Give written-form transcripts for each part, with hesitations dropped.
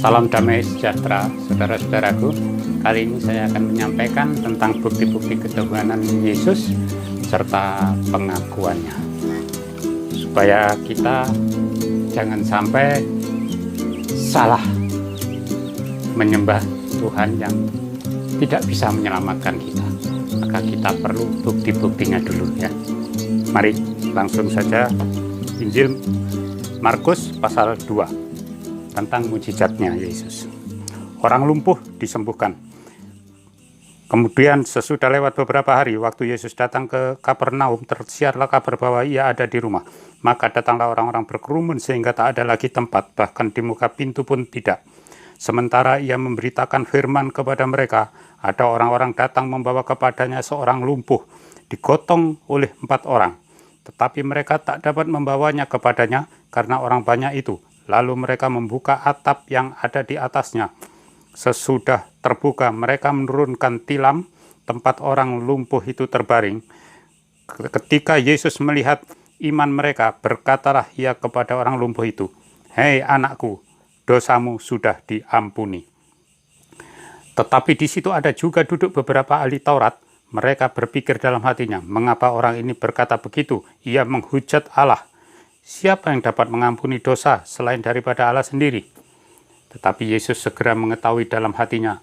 Salam damai sejahtera, saudara-saudaraku. Kali ini saya akan menyampaikan tentang bukti-bukti ketuhanan Yesus serta pengakuannya, supaya kita jangan sampai salah menyembah Tuhan yang tidak bisa menyelamatkan kita. Maka kita perlu bukti-buktinya dulu ya. Mari langsung saja Injil Markus pasal 2 tentang mujizatnya Yesus. Orang lumpuh disembuhkan. Kemudian sesudah lewat beberapa hari, waktu Yesus datang ke Kapernaum, tersiarlah kabar bahwa ia ada di rumah. Maka datanglah orang-orang berkerumun sehingga tak ada lagi tempat, bahkan di muka pintu pun tidak. Sementara ia memberitakan firman kepada mereka, ada orang-orang datang membawa kepadanya seorang lumpuh, digotong oleh 4 orang. Tetapi mereka tak dapat membawanya kepadanya karena orang banyak itu. Lalu mereka membuka atap yang ada di atasnya. Sesudah terbuka, mereka menurunkan tilam tempat orang lumpuh itu terbaring. Ketika Yesus melihat iman mereka, berkatalah ia kepada orang lumpuh itu, "Hei anakku, dosamu sudah diampuni." Tetapi di situ ada juga duduk beberapa ahli Taurat. Mereka berpikir dalam hatinya, mengapa orang ini berkata begitu? Ia menghujat Allah. Siapa yang dapat mengampuni dosa selain daripada Allah sendiri? Tetapi Yesus segera mengetahui dalam hatinya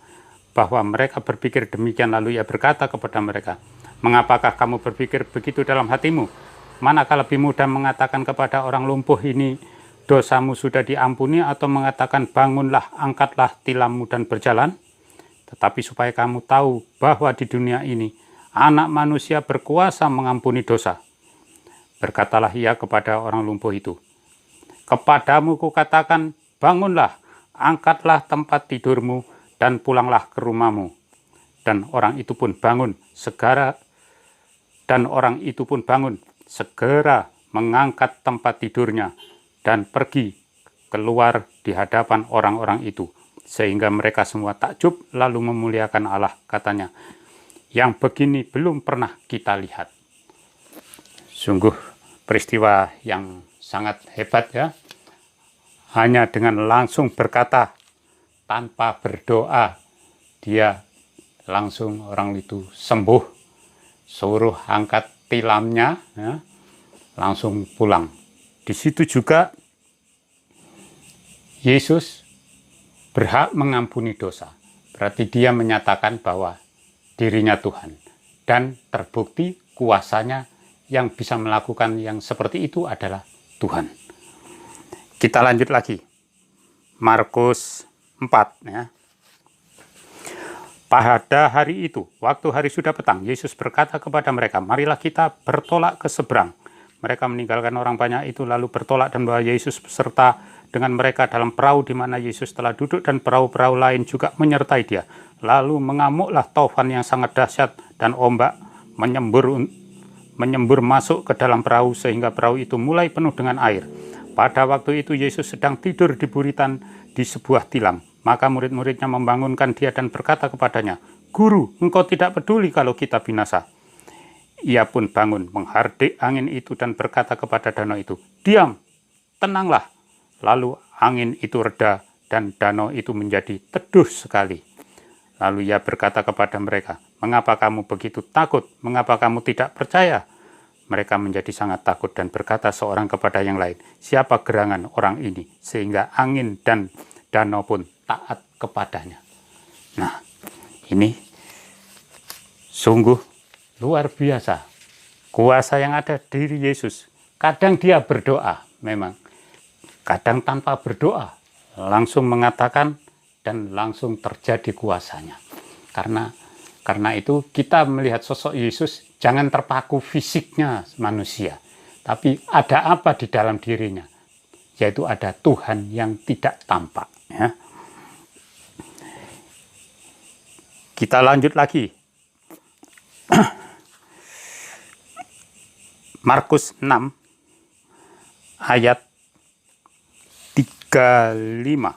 bahwa mereka berpikir demikian, lalu ia berkata kepada mereka, "Mengapakah kamu berpikir begitu dalam hatimu? Manakah lebih mudah mengatakan kepada orang lumpuh ini, dosamu sudah diampuni, atau mengatakan, bangunlah, angkatlah tilammu dan berjalan? Tetapi supaya kamu tahu bahwa di dunia ini Anak Manusia berkuasa mengampuni dosa." Berkatalah ia kepada orang lumpuh itu, "Kepadamu kukatakan, bangunlah, angkatlah tempat tidurmu, dan pulanglah ke rumahmu." Dan orang itu pun bangun, segera mengangkat tempat tidurnya, dan pergi keluar di hadapan orang-orang itu. Sehingga mereka semua takjub, lalu memuliakan Allah, katanya, "Yang begini belum pernah kita lihat." Sungguh peristiwa yang sangat hebat ya. Hanya dengan langsung berkata, tanpa berdoa, dia langsung orang itu sembuh. Suruh angkat tilamnya, ya, langsung pulang. Di situ juga Yesus berhak mengampuni dosa. Berarti dia menyatakan bahwa dirinya Tuhan. Dan terbukti kuasanya yang bisa melakukan yang seperti itu adalah Tuhan. Kita lanjut lagi. Markus 4 ya. Pada hari itu, waktu hari sudah petang, Yesus berkata kepada mereka, "Marilah kita bertolak ke seberang." Mereka meninggalkan orang banyak itu lalu bertolak dan bawa Yesus beserta dengan mereka dalam perahu di mana Yesus telah duduk, dan perahu-perahu lain juga menyertai dia. Lalu mengamuklah taufan yang sangat dahsyat, dan ombak menyembur masuk ke dalam perahu sehingga perahu itu mulai penuh dengan air. Pada waktu itu Yesus sedang tidur di buritan di sebuah tilam. Maka murid-muridnya membangunkan dia dan berkata kepadanya, "Guru, engkau tidak peduli kalau kita binasa." Ia pun bangun, menghardik angin itu dan berkata kepada danau itu, "Diam, tenanglah." Lalu angin itu reda dan danau itu menjadi teduh sekali. Lalu ia berkata kepada mereka, "Mengapa kamu begitu takut? Mengapa kamu tidak percaya?" Mereka menjadi sangat takut dan berkata seorang kepada yang lain, "Siapa gerangan orang ini sehingga angin dan danau pun taat kepadanya?" Nah, ini sungguh luar biasa. Kuasa yang ada di diri Yesus. Kadang dia berdoa, memang. Kadang tanpa berdoa, langsung mengatakan dan langsung terjadi kuasanya. Karena itu kita melihat sosok Yesus jangan terpaku fisiknya manusia, tapi ada apa di dalam dirinya, yaitu ada Tuhan yang tidak tampak ya. Kita lanjut lagi. Markus 6 ayat 35.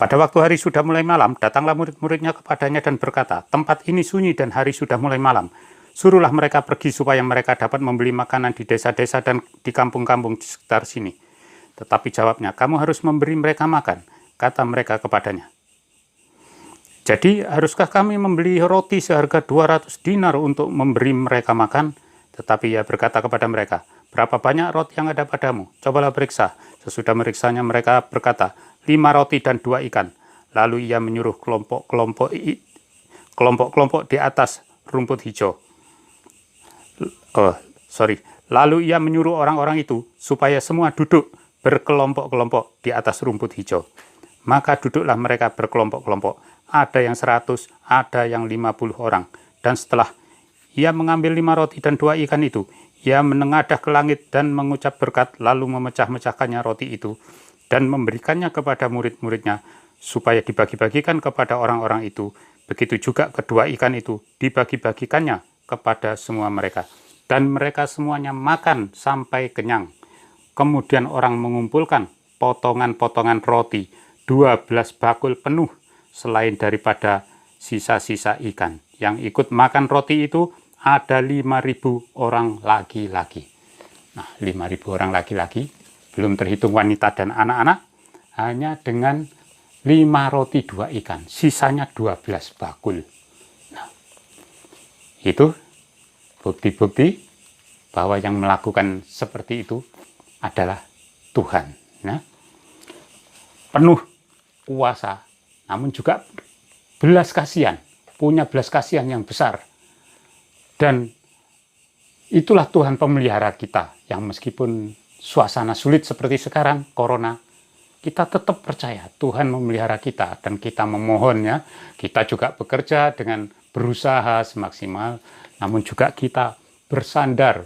Pada waktu hari sudah mulai malam, datanglah murid-muridnya kepadanya dan berkata, "Tempat ini sunyi dan hari sudah mulai malam. Suruhlah mereka pergi supaya mereka dapat membeli makanan di desa-desa dan di kampung-kampung di sekitar sini. Tetapi jawabnya, kamu harus memberi mereka makan, kata mereka kepadanya. Jadi haruskah kami membeli roti seharga 200 dinar untuk memberi mereka makan? Tetapi ia berkata kepada mereka, berapa banyak roti yang ada padamu? Cobalah periksa. Sesudah meriksanya mereka berkata, 5 roti dan 2 ikan. Lalu ia menyuruh kelompok-kelompok di atas rumput hijau. Lalu ia menyuruh orang-orang itu supaya semua duduk berkelompok-kelompok di atas rumput hijau. Maka duduklah mereka berkelompok-kelompok. Ada yang 100, ada yang 50 orang. Dan setelah ia mengambil 5 roti dan 2 ikan itu, ia menengadah ke langit dan mengucap berkat, lalu memecah-mecahkannya roti itu, dan memberikannya kepada murid-muridnya, supaya dibagi-bagikan kepada orang-orang itu. Begitu juga kedua ikan itu dibagi-bagikannya kepada semua mereka. Dan mereka semuanya makan sampai kenyang. Kemudian orang mengumpulkan potongan-potongan roti, 12 bakul penuh, selain daripada sisa-sisa ikan. Yang ikut makan roti itu ada 5.000 orang laki-laki. Nah, 5.000 orang laki-laki, belum terhitung wanita dan anak-anak, hanya dengan 5 roti 2 ikan, sisanya 12 bakul. Nah, itu bukti-bukti bahwa yang melakukan seperti itu adalah Tuhan. Nah, penuh kuasa, namun juga belas kasihan, punya belas kasihan yang besar. Dan itulah Tuhan pemelihara kita, yang meskipun suasana sulit seperti sekarang, corona, kita tetap percaya Tuhan memelihara kita, dan kita memohonnya. Kita juga bekerja dengan berusaha semaksimal, namun juga kita bersandar,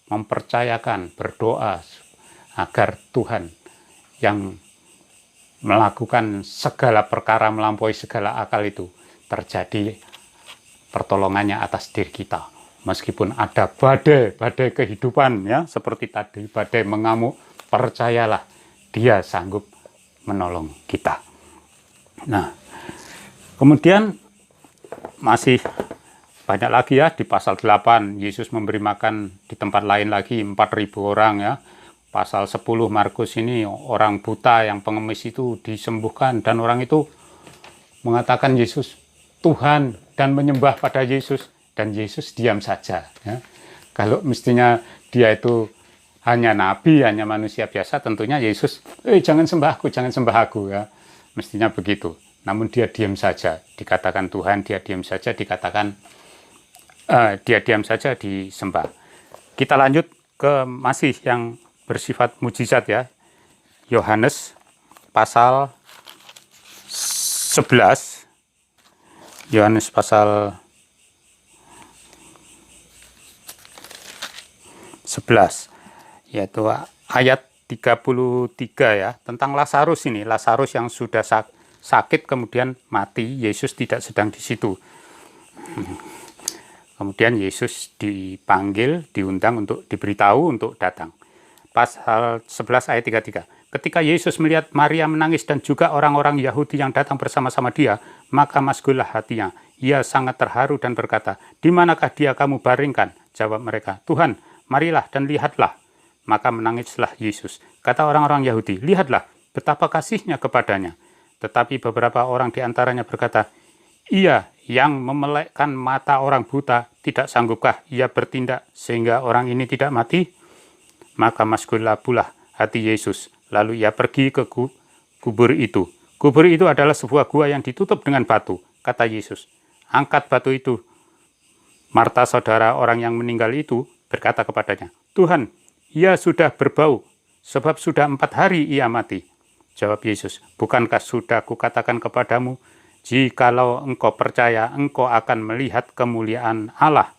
mempercayakan, berdoa agar Tuhan yang melakukan segala perkara melampaui segala akal itu terjadi pertolongannya atas diri kita. Meskipun ada badai kehidupan, ya, seperti tadi badai mengamuk, percayalah Dia sanggup menolong kita. Nah, kemudian masih banyak lagi, ya, di pasal 8 Yesus memberi makan di tempat lain lagi 4.000 orang, ya. Pasal 10 Markus ini orang buta yang pengemis itu disembuhkan, dan orang itu mengatakan Yesus Tuhan dan menyembah pada Yesus, dan Yesus diam saja, ya. Kalau mestinya dia itu hanya nabi, hanya manusia biasa, tentunya Yesus jangan sembah aku, ya. Mestinya begitu. Namun dia diam saja, dikatakan Tuhan, dia diam saja, dikatakan dia diam saja, disembah. Kita lanjut ke masih yang bersifat mujizat, ya. Yohanes pasal 11. Yohanes pasal 11, yaitu ayat 33, ya, tentang Lazarus ini. Lazarus yang sudah sakit kemudian mati, Yesus tidak sedang di situ. Kemudian Yesus dipanggil, diundang untuk diberitahu untuk datang. Pasal 11 ayat 33. Ketika Yesus melihat Maria menangis dan juga orang-orang Yahudi yang datang bersama-sama dia, maka masgullah hatinya. Ia sangat terharu dan berkata, "Di manakah dia kamu baringkan?" Jawab mereka, "Tuhan, marilah dan lihatlah." Maka menangislah Yesus. Kata orang-orang Yahudi, "Lihatlah betapa kasihnya kepadanya." Tetapi beberapa orang di antaranya berkata, "Ia yang memelekkan mata orang buta, tidak sanggupkah ia bertindak sehingga orang ini tidak mati?" Maka masgullah pula hati Yesus. Lalu ia pergi ke kubur itu. Kubur itu adalah sebuah gua yang ditutup dengan batu. Kata Yesus, "Angkat batu itu." Marta, saudara orang yang meninggal itu, berkata kepadanya, "Tuhan, ia sudah berbau, sebab sudah 4 hari ia mati." Jawab Yesus, "Bukankah sudah kukatakan kepadamu, jikalau engkau percaya, engkau akan melihat kemuliaan Allah?"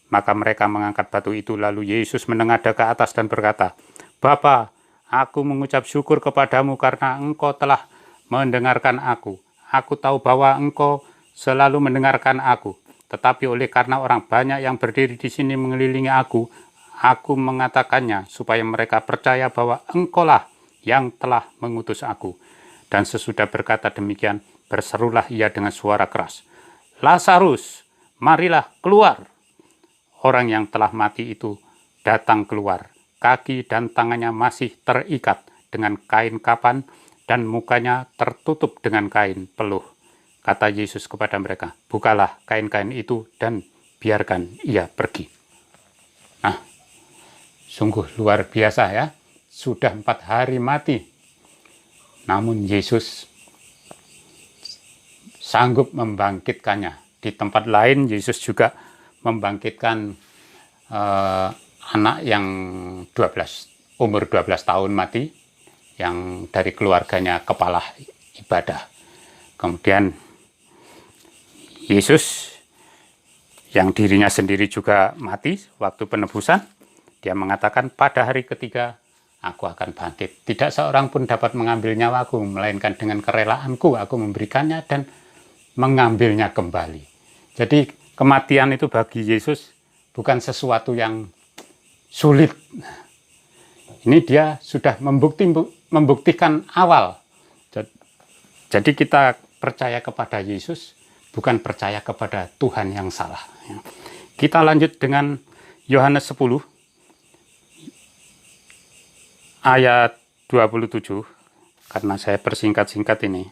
Maka mereka mengangkat batu itu, lalu Yesus menengadah ke atas dan berkata, "Bapa, aku mengucap syukur kepadamu karena engkau telah mendengarkan aku. Aku tahu bahwa engkau selalu mendengarkan aku, tetapi oleh karena orang banyak yang berdiri di sini mengelilingi aku mengatakannya supaya mereka percaya bahwa engkaulah yang telah mengutus aku." Dan sesudah berkata demikian, berserulah ia dengan suara keras, "Lazarus, marilah keluar." orang yang telah mati itu datang keluar. Kaki dan tangannya masih terikat dengan kain kapan dan mukanya tertutup dengan kain peluh. Kata Yesus kepada mereka, bukalah kain-kain itu dan biarkan ia pergi. Nah, sungguh luar biasa ya. Sudah 4 hari mati. Namun Yesus sanggup membangkitkannya. Di tempat lain Yesus juga membangkitkan anak yang umur 12 tahun mati, yang dari keluarganya kepala ibadah. Kemudian Yesus yang dirinya sendiri juga mati waktu penebusan, dia mengatakan pada hari ketiga aku akan bangkit. Tidak seorang pun dapat mengambil nyawaku, melainkan dengan kerelaanku aku memberikannya dan mengambilnya kembali. Jadi kematian itu bagi Yesus bukan sesuatu yang sulit. Ini dia sudah membuktikan awal. Jadi kita percaya kepada Yesus, bukan percaya kepada Tuhan yang salah. Kita lanjut dengan Yohanes 10 ayat 27, karena saya persingkat-singkat ini.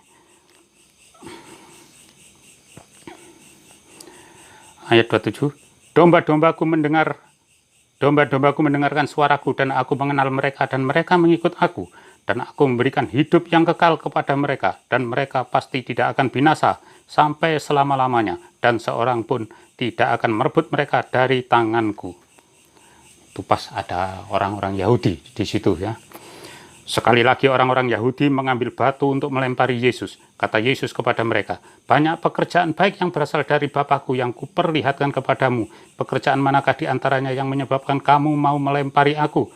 Ayat 27, domba-dombaku mendengarkan suaraku, dan aku mengenal mereka, dan mereka mengikut aku. Dan aku memberikan hidup yang kekal kepada mereka, dan mereka pasti tidak akan binasa sampai selama-lamanya, dan seorang pun tidak akan merebut mereka dari tanganku. Itu pas ada orang-orang Yahudi di situ ya. Sekali lagi orang-orang Yahudi mengambil batu untuk melempari Yesus. Kata Yesus kepada mereka, banyak pekerjaan baik yang berasal dari Bapakku yang kuperlihatkan kepadamu. Pekerjaan manakah di antaranya yang menyebabkan kamu mau melempari aku?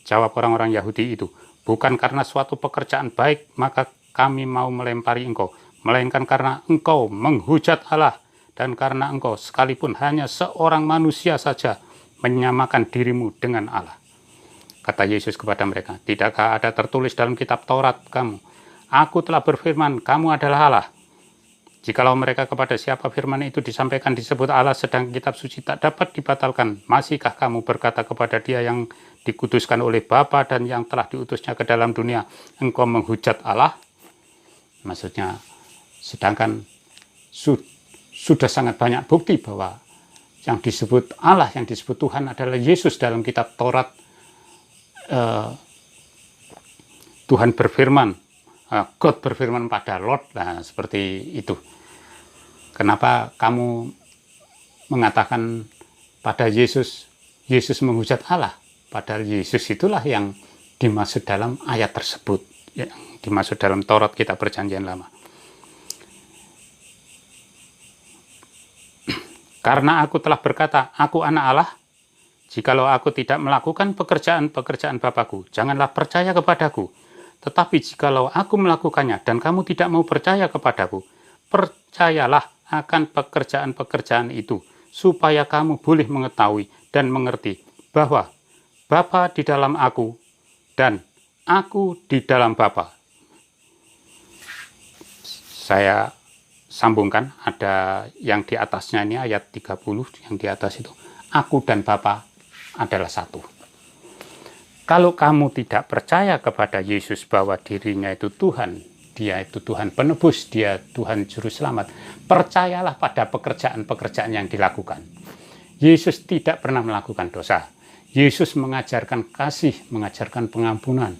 Jawab orang-orang Yahudi itu, bukan karena suatu pekerjaan baik maka kami mau melempari engkau, melainkan karena engkau menghujat Allah, dan karena engkau sekalipun hanya seorang manusia saja menyamakan dirimu dengan Allah. Kata Yesus kepada mereka, tidakkah ada tertulis dalam kitab Taurat kamu, aku telah berfirman, kamu adalah Allah. Jikalau mereka kepada siapa firman itu disampaikan disebut Allah, sedang kitab suci tak dapat dibatalkan, masihkah kamu berkata kepada dia yang dikuduskan oleh Bapa dan yang telah diutusnya ke dalam dunia, engkau menghujat Allah? Maksudnya, sedangkan sudah sangat banyak bukti bahwa yang disebut Allah, yang disebut Tuhan adalah Yesus dalam kitab Taurat. Tuhan berfirman, God berfirman pada Lot, nah seperti itu. Kenapa kamu mengatakan pada Yesus menghujat Allah? Padahal Yesus itulah yang dimaksud dalam ayat tersebut, yang dimaksud dalam Taurat kitab Perjanjian Lama. Karena aku telah berkata, aku anak Allah, jikalau aku tidak melakukan pekerjaan-pekerjaan Bapakku, janganlah percaya kepadaku. Tetapi jikalau aku melakukannya dan kamu tidak mau percaya kepadaku, percayalah akan pekerjaan-pekerjaan itu, supaya kamu boleh mengetahui dan mengerti bahwa Bapa di dalam aku dan aku di dalam Bapa. Saya sambungkan, ada yang di atasnya ini ayat 30, yang di atas itu, aku dan Bapa adalah satu. Kalau kamu tidak percaya kepada Yesus bahwa dirinya itu Tuhan, dia itu Tuhan penebus, dia Tuhan juru selamat, percayalah pada pekerjaan-pekerjaan yang dilakukan. Yesus tidak pernah melakukan dosa. Yesus mengajarkan kasih, mengajarkan pengampunan.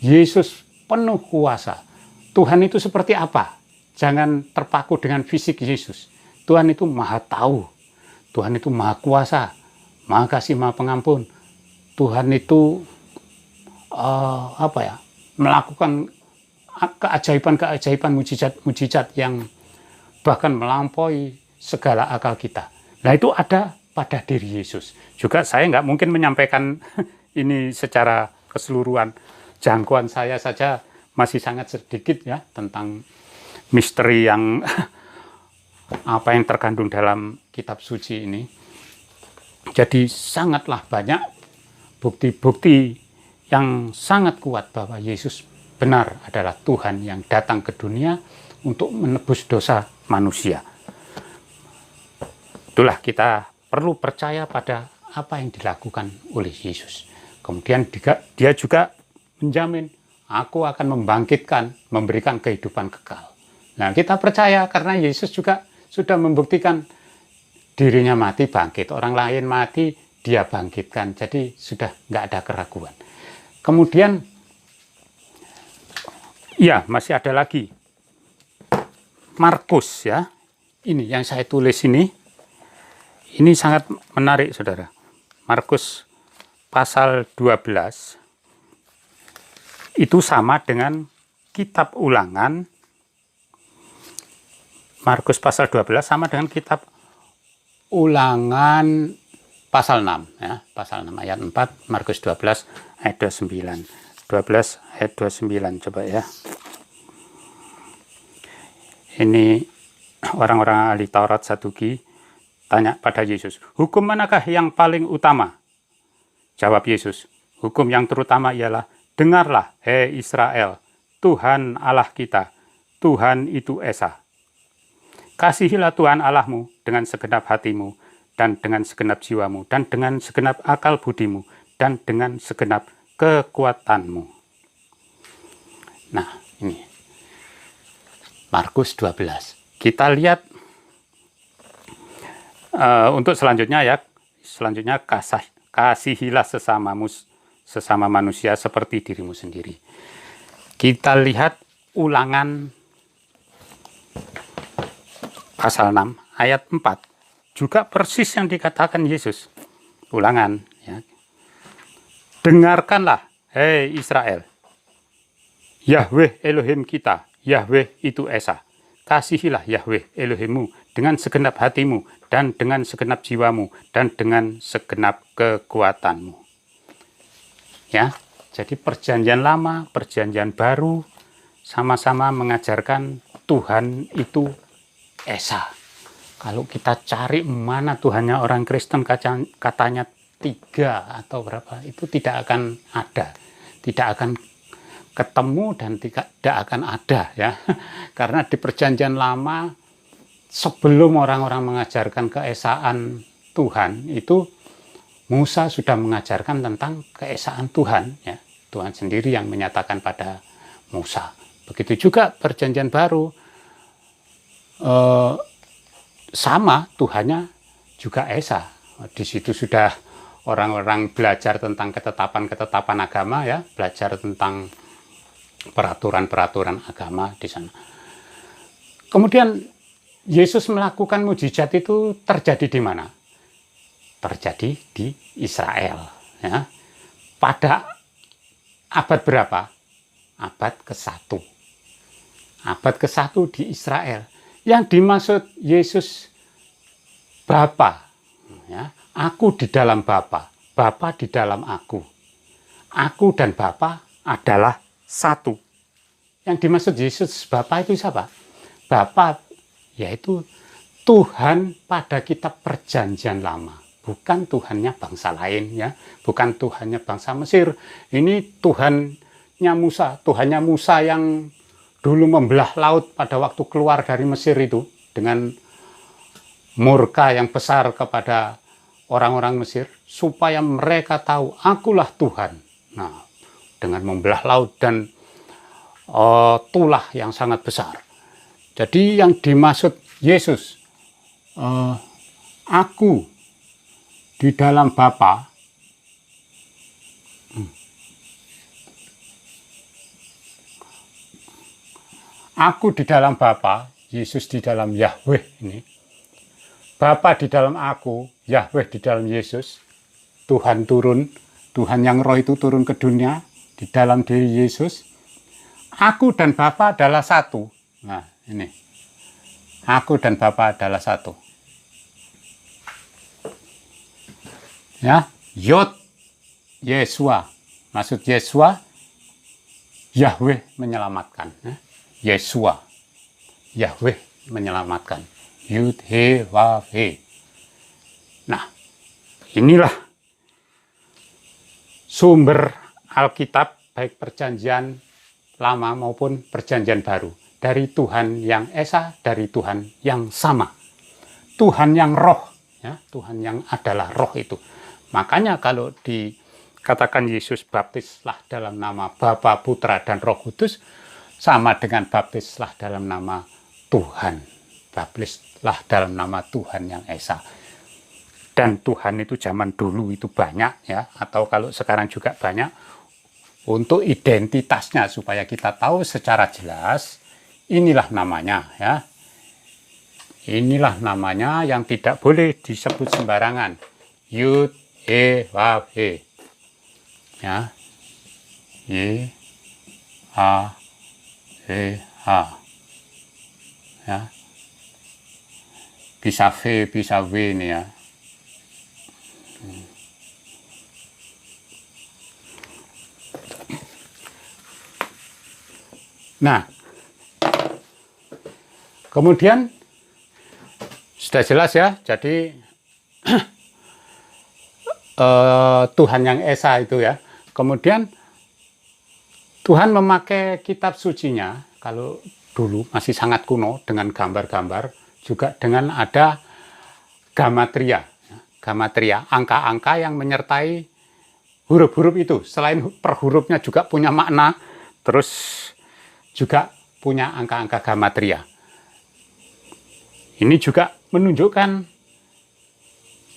Yesus penuh kuasa. Tuhan itu seperti apa? Jangan terpaku dengan fisik Yesus. Tuhan itu maha tahu. Tuhan itu maha kuasa, maha kasih, maha pengampun. Tuhan itu melakukan keajaiban-keajaiban, mujizat-mujizat yang bahkan melampaui segala akal kita. Nah, itu ada pada diri Yesus. Juga saya nggak mungkin menyampaikan ini secara keseluruhan. Jangkauan saya saja masih sangat sedikit ya tentang misteri yang apa yang terkandung dalam kitab suci ini. Jadi sangatlah banyak bukti-bukti yang sangat kuat bahwa Yesus benar adalah Tuhan yang datang ke dunia untuk menebus dosa manusia. Itulah kita perlu percaya pada apa yang dilakukan oleh Yesus. Kemudian dia juga menjamin, aku akan membangkitkan, memberikan kehidupan kekal. Nah, kita percaya karena Yesus juga sudah membuktikan dirinya mati, bangkit. Orang lain mati, dia bangkitkan. Jadi sudah nggak ada keraguan. Kemudian, ya masih ada lagi. Markus ya. Ini yang saya tulis ini. Ini sangat menarik, saudara. Markus pasal 12. Itu sama dengan kitab Ulangan. Markus pasal 12 sama dengan kitab Ulangan pasal 6 ya, pasal 6 ayat 4, Markus 12 ayat 29. 12 ayat 29 coba ya. Ini orang-orang ahli Taurat Saduki tanya pada Yesus, "Hukum manakah yang paling utama?" Jawab Yesus, "Hukum yang terutama ialah, dengarlah, hei Israel, Tuhan Allah kita, Tuhan itu Esa. Kasihilah Tuhan Allahmu dengan segenap hatimu, dan dengan segenap jiwamu, dan dengan segenap akal budimu, dan dengan segenap kekuatanmu." Nah, ini Markus 12. Kita lihat untuk selanjutnya ya. Selanjutnya, kasihilah sesama manusia seperti dirimu sendiri. Kita lihat Ulangan pasal 6 ayat 4, juga persis yang dikatakan Yesus. Ulangan ya. Dengarkanlah, hei Israel, Yahweh Elohim kita, Yahweh itu Esa. Kasihilah Yahweh Elohimmu dengan segenap hatimu, dan dengan segenap jiwamu, dan dengan segenap kekuatanmu. Ya, jadi perjanjian lama, perjanjian baru sama-sama mengajarkan Tuhan itu Esa. Kalau kita cari mana Tuhannya orang Kristen, katanya 3 atau berapa, itu tidak akan ada, tidak akan ketemu, dan tidak akan ada ya. Karena di perjanjian lama, sebelum orang-orang mengajarkan keesaan Tuhan, itu Musa sudah mengajarkan tentang keesaan Tuhan ya. Tuhan sendiri yang menyatakan pada Musa. Begitu juga perjanjian baru, sama, Tuhannya juga Esa. Di situ sudah orang-orang belajar tentang ketetapan-ketetapan agama ya, belajar tentang peraturan-peraturan agama di sana. Kemudian Yesus melakukan mujizat itu terjadi di mana? Terjadi di Israel ya. Pada abad berapa? Abad ke-1. Abad ke-1 di Israel. Yang dimaksud Yesus Bapa ya. Aku di dalam Bapa, Bapa di dalam aku. Aku dan Bapa adalah satu. Yang dimaksud Yesus Bapa itu siapa? Bapa yaitu Tuhan pada kitab perjanjian lama, bukan Tuhannya bangsa lain ya, bukan Tuhannya bangsa Mesir. Ini Tuhannya Musa yang dulu membelah laut pada waktu keluar dari Mesir itu dengan murka yang besar kepada orang-orang Mesir, supaya mereka tahu akulah Tuhan. Nah, dengan membelah laut dan tulah yang sangat besar. Jadi yang dimaksud Yesus, aku di dalam Bapa, aku di dalam Bapa, Yesus di dalam Yahweh ini, Bapa di dalam aku, Yahweh di dalam Yesus, Tuhan turun, Tuhan yang roh itu turun ke dunia di dalam diri Yesus. Aku dan Bapa adalah satu. Nah, ini. Aku dan Bapa adalah satu. Ya, Yod Yesua. Maksud Yesua, Yahweh menyelamatkan. Yesua, Yahweh menyelamatkan. Yud He Wav He. Nah, inilah sumber Alkitab, baik perjanjian lama maupun perjanjian baru, dari Tuhan yang Esa, dari Tuhan yang sama, Tuhan yang roh ya, Tuhan yang adalah roh itu. Makanya kalau dikatakan Yesus baptislah dalam nama Bapa, Putra, dan Roh Kudus, sama dengan baptislah dalam nama Tuhan. Baptislah dalam nama Tuhan yang Esa. Dan Tuhan itu zaman dulu itu banyak ya, atau kalau sekarang juga banyak, untuk identitasnya supaya kita tahu secara jelas inilah namanya ya. Inilah namanya yang tidak boleh disebut sembarangan. Yud, He, Waw, He. Ya. Y, A, He, A. Ya. Bisa V, bisa W ini ya. Nah, kemudian sudah jelas ya, jadi Tuhan yang Esa itu ya. Kemudian Tuhan memakai kitab sucinya, kalau dulu masih sangat kuno dengan gambar-gambar, juga dengan ada gamatria. Gamatria, angka-angka yang menyertai huruf-huruf itu. Selain per hurufnya juga punya makna, terus juga punya angka-angka gamatria. Ini juga menunjukkan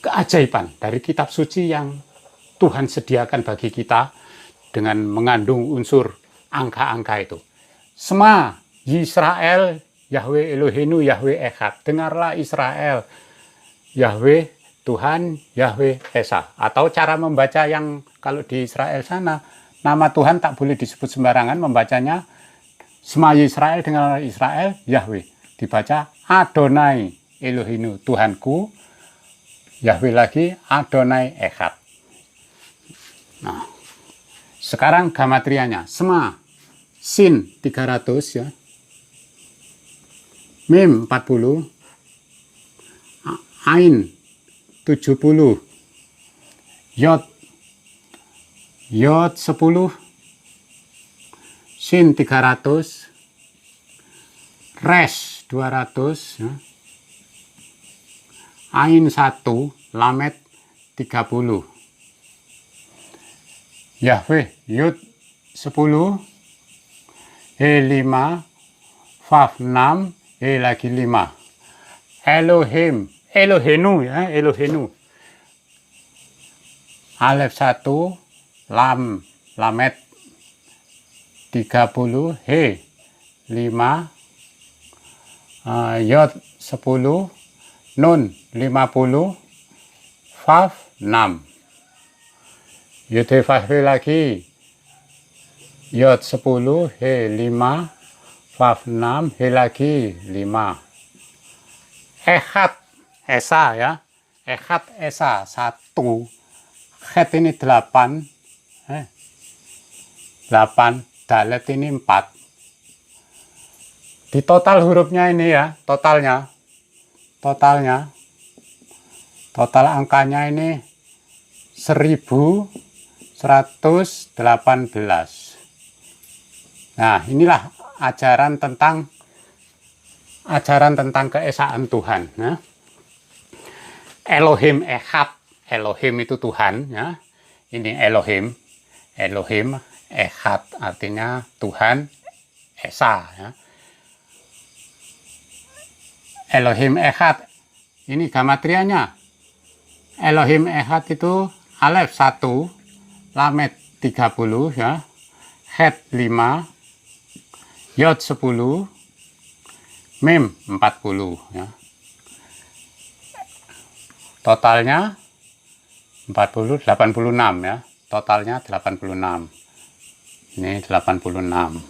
keajaiban dari kitab suci yang Tuhan sediakan bagi kita dengan mengandung unsur angka-angka itu. Sema Yisrael, Yahweh Elohenu, Yahweh Echad. Dengarlah Israel, Yahweh Tuhan, Yahweh Esa. Atau cara membaca yang kalau di Israel sana, nama Tuhan tak boleh disebut sembarangan, membacanya Sema Yisrael, dengarlah Israel, Yahweh. Dibaca Adonai Elohenu, Tuhanku, Yahweh lagi, Adonai Echad. Nah, sekarang gamatrianya, Sema, Sin 300 ya, Mim 40, Ain 70, Yod 10, Sin 300, Res 200 ya. Ain 1, Lamet 30. Yahweh Yud 10, He 5, Vav 6, He lagi 5. Elohim, Elohenu ya, Elohenu. Alef 1, Lam, Lamet 30, He 5, Yod 10, Nun 50, Vav 6. Yud He Vav He lagi, Yod 10, He 5, Vav 6, He lagi 5. Echad, Esa ya, Echad Esa 1, Het ini 8, 8, Dalet ini 4. Di total hurufnya ini ya, total angkanya ini 1118. Nah, inilah ajaran tentang keesaan Tuhan. Ya. Elohim Echad, Elohim itu Tuhan. Ya. Ini Elohim Echad artinya Tuhan Esa. Ya. Elohim Echad, ini gamatrianya. Elohim Echad itu Alef 1, Lamet 30 ya, Het 5, Yod 10, Mim 40 ya. Totalnya 40, 86 ya. Totalnya 86. Ini 86.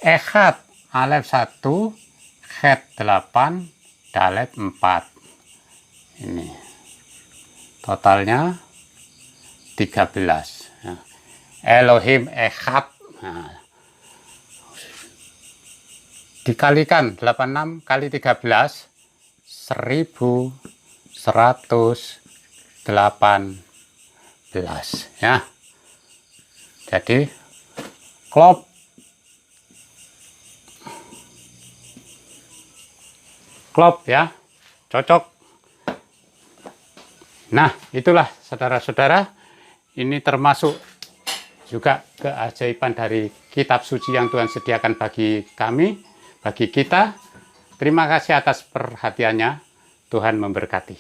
Echad Alef 1, Het 8, Dalet 4. Ini totalnya 13 ya. Elohim Echad, nah, dikalikan 86 kali 13, 1118 ya. Jadi klop ya, cocok Nah, itulah saudara-saudara, ini termasuk juga keajaiban dari kitab suci yang Tuhan sediakan bagi kami, bagi kita. Terima kasih atas perhatiannya. Tuhan memberkati.